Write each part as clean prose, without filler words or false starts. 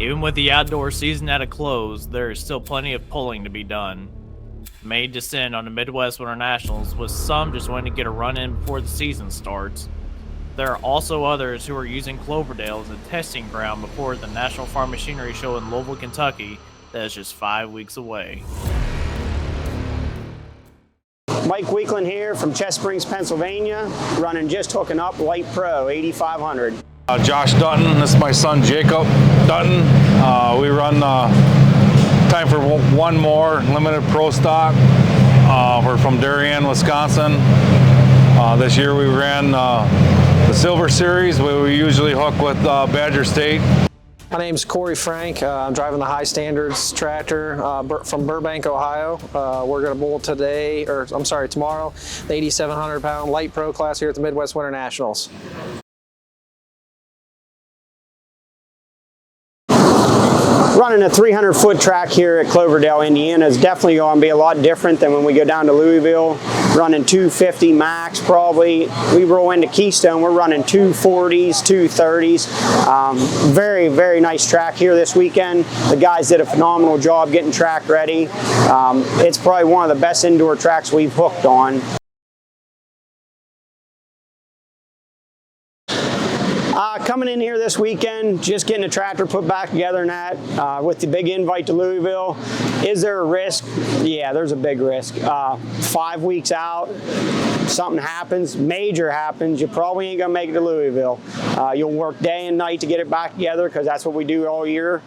Even with the outdoor season at a close, there is still plenty of pulling to be done. May descend on the Midwest Winter Nationals, with some just wanting to get a run in before the season starts. There are also others who are using Cloverdale as a testing ground before the National Farm Machinery Show in Louisville, Kentucky, that is just 5 weeks away. Mike Weekland here from Chest Springs, Pennsylvania, running Just Hooking Up Light Pro 8500. Josh Dutton, this is my son Jacob Dutton. We run time for one more limited pro stock. We're from Darien, Wisconsin. This year we ran the Silver Series, where we usually hook with Badger State. My name's Corey Frank. I'm driving the High Standards tractor from Burbank, Ohio. We're going to bull tomorrow, the 8,700 pound light pro class here at the Midwest Winter Nationals. Running a 300-foot track here at Cloverdale, Indiana is definitely going to be a lot different than when we go down to Louisville. Running 250 max probably. We roll into Keystone, we're running 240s, 230s. Very, very nice track here this weekend. The guys did a phenomenal job getting track ready. It's probably one of the best indoor tracks we've hooked on. Coming in here this weekend, just getting a tractor put back together and that, with the big invite to Louisville. Is there a risk? Yeah, there's a big risk. 5 weeks out, something happens, major happens, you probably ain't gonna make it to Louisville. You'll work day and night to get it back together because that's what we do all year.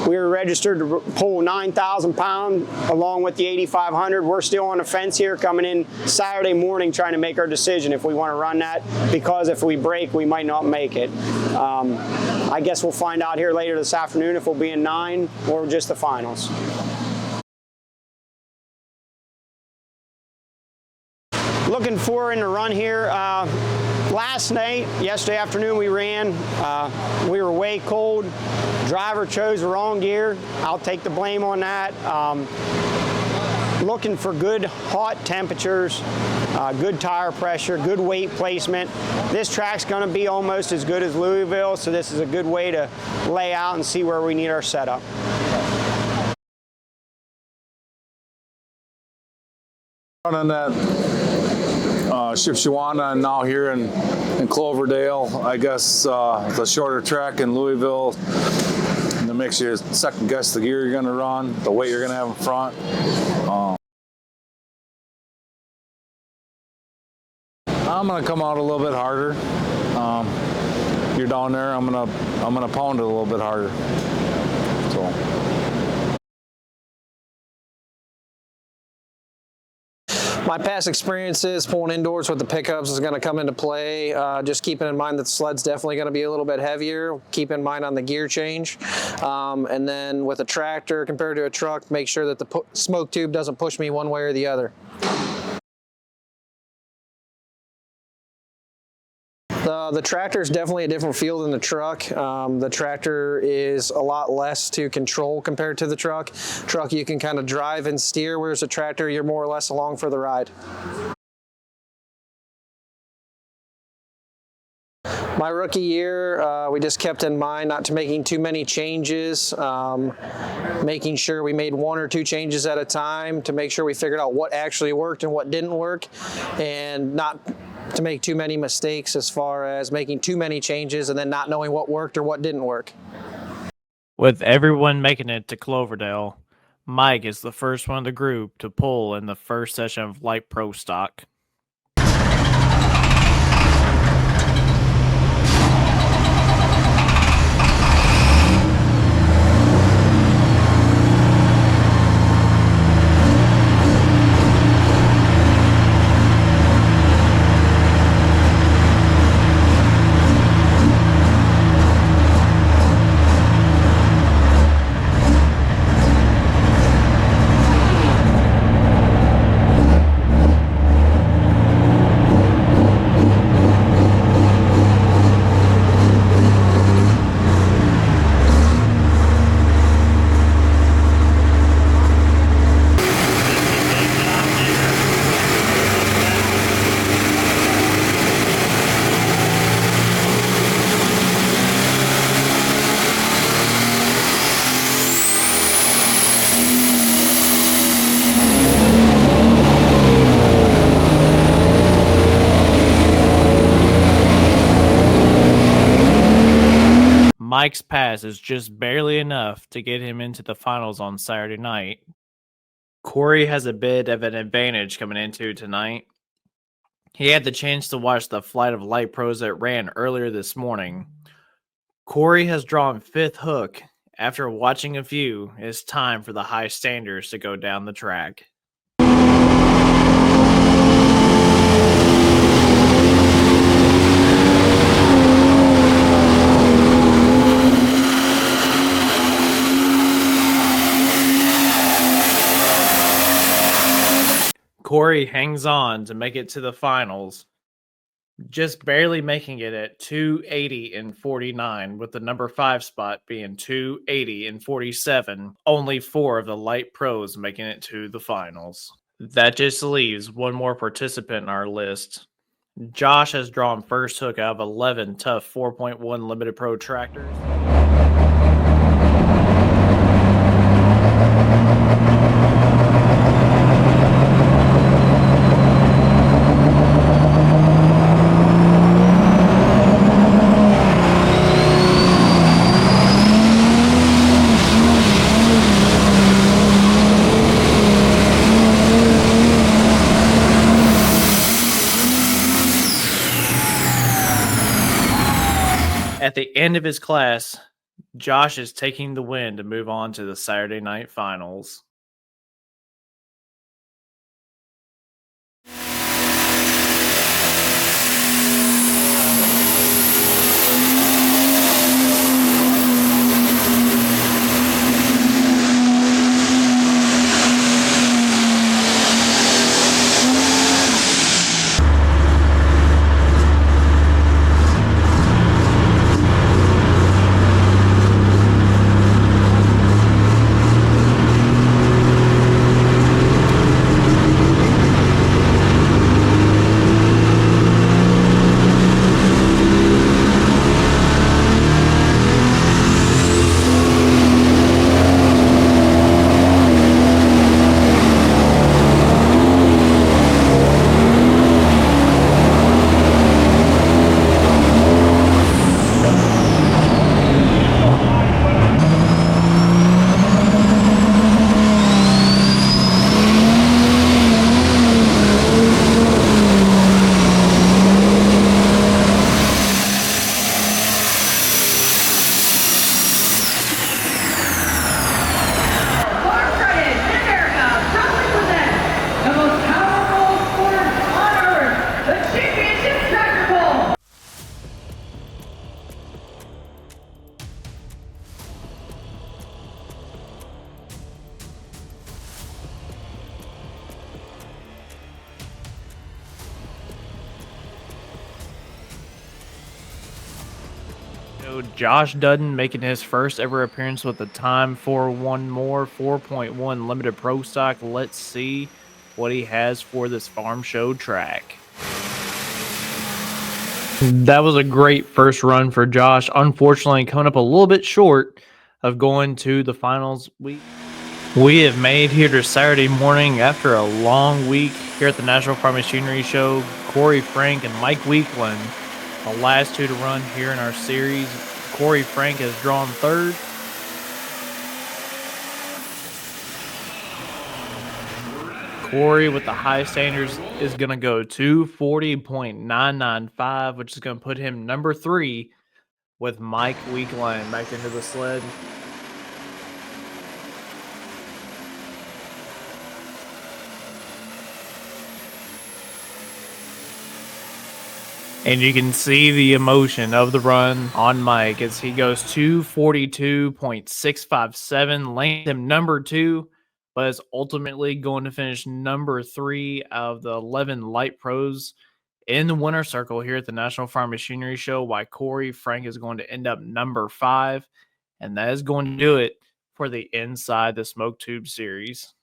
We were registered to pull 9,000 pounds along with the 8,500. We're still on the fence here coming in Saturday morning trying to make our decision if we want to run that, because if we break, we might not make it. I guess we'll find out here later this afternoon if we'll be in 9 or just the finals. Looking forward in the run here. Yesterday afternoon we ran. We were way cold. Driver chose the wrong gear. I'll take the blame on that. Looking for good hot temperatures, good tire pressure, good weight placement. This track's going to be almost as good as Louisville, so this is a good way to lay out and see where we need our setup. Running that Shipshewana and now here in Cloverdale. I guess the shorter track in Louisville, that makes you second guess the gear you're going to run, the weight you're going to have in front. I'm going to come out a little bit harder. You're down there. I'm gonna pound it a little bit harder. So. My past experiences pulling indoors with the pickups is going to come into play. Just keeping in mind that the sled's definitely going to be a little bit heavier. Keep in mind on the gear change. And then with a tractor compared to a truck, make sure that the smoke tube doesn't push me one way or the other. The tractor is definitely a different feel than the truck. The tractor is a lot less to control compared to the truck. Truck you can kind of drive and steer, whereas a tractor you're more or less along for the ride. My rookie year, we just kept in mind not to making too many changes, making sure we made 1 or 2 changes at a time to make sure we figured out what actually worked and what didn't work, and not to make too many mistakes as far as making too many changes and then not knowing what worked or what didn't work. With everyone making it to Cloverdale, Mike is the first one of the group to pull in the first session of Light Pro Stock. Mike's pass is just barely enough to get him into the finals on Saturday night. Corey has a bit of an advantage coming into tonight. He had the chance to watch the flight of light pros that ran earlier this morning. Corey has drawn fifth hook. After watching a few, it's time for the high standards to go down the track. Corey hangs on to make it to the finals, just barely making it at 280 and 49, with the number 5 spot being 280 and 47. Only 4 of the light pros making it to the finals. That just leaves one more participant in our list. Josh has drawn first hook out of 11 tough 4.1 limited pro tractors. At the end of his class, Josh is taking the win to move on to the Saturday night finals. Josh Dudden making his first ever appearance with the time for one more 4.1 limited pro stock. Let's see what he has for this farm show track. That was a great first run for Josh. Unfortunately, coming up a little bit short of going to the finals. We have made here to Saturday morning after a long week here at the National Farm Machinery Show. Corey Frank and Mike Weekland, the last two to run here in our series. Corey Frank has drawn third. Corey with the high standards is going to go 240.995, which is going to put him number 3 with Mike Weekland back into the sled. And you can see the emotion of the run on Mike as he goes 242.657, lands him number 2, but is ultimately going to finish number 3 out of the 11 light pros in the winner circle here at the National Farm Machinery Show, while Corey Frank is going to end up number 5. And that is going to do it for the Inside the Smoke Tube series.